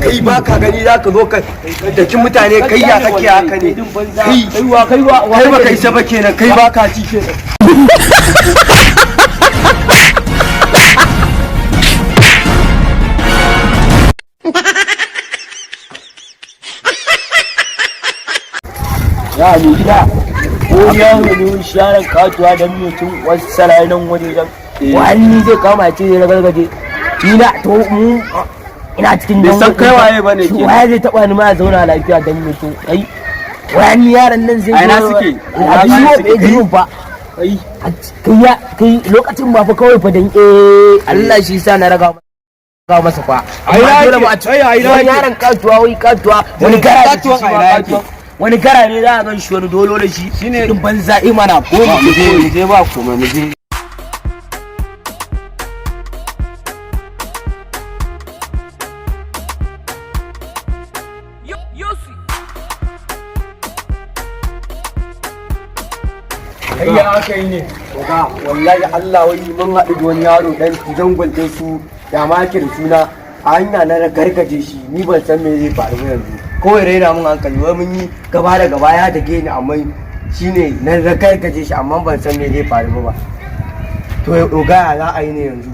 kai ba ka gani za ka zo ka daki mutane kai ya kake haka ne kai ba ka isa ba kenan kai ba ka ci kenan ya ni gida ko ya wani sharan katuwa da mutum wasu sararin waje zan wani zai kama ce zai ragargaje ni na to mu ina cikin dan san kai waye bane ke waye zai taba ni ma zauna lafiya dan mutum kai wani yaran nan zai ina suke abin mo bai ji ba kai lokacin ba fa kawai fa dan Allah shi sa na raga masa fa ai dole ba ai yaran katuwa wai katuwa wani gara katuwa wani gara ne za a gan shi wani dolo da shi shine din banza imana ko mu je ba ko mu je kai ya aka yi ne ga wallahi Allah wai mun haɗu da wani yaro dan zangon da su ya make da suna a hanya na gargaje shi ni ban san me zai faru yanzu kawai raina mun hankali wai mun yi gaba da gaba ya dage ni amma shine na gargaje shi amma ban san me zai faru ba to ga za a yi ne yanzu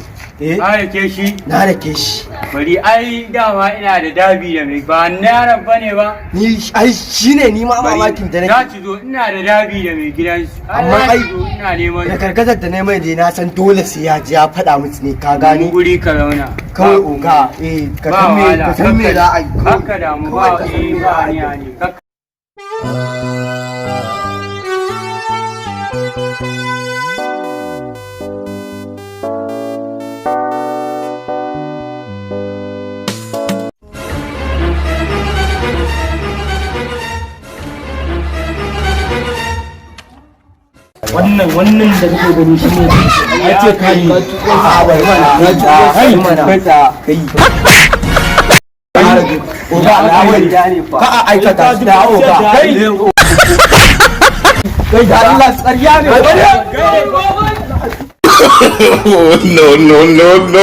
na rake shi bari ai dama ina da dabi da mai ba na yaran bane ba ni ai shine ni ma mamakin da nake za ki zo ina da dabi da mai gidan amma ai ina neman da karkatar da neman da na san dole sai ya ji ya faɗa musu ne ka gane guri ka zauna kawai oga ka san me za a yi haka da mu ba ba ne wannan da kake gani shi ne ya ce kai a bai mana kai oga alawari ka a aikata su da oga kai da Allah tsariya ne no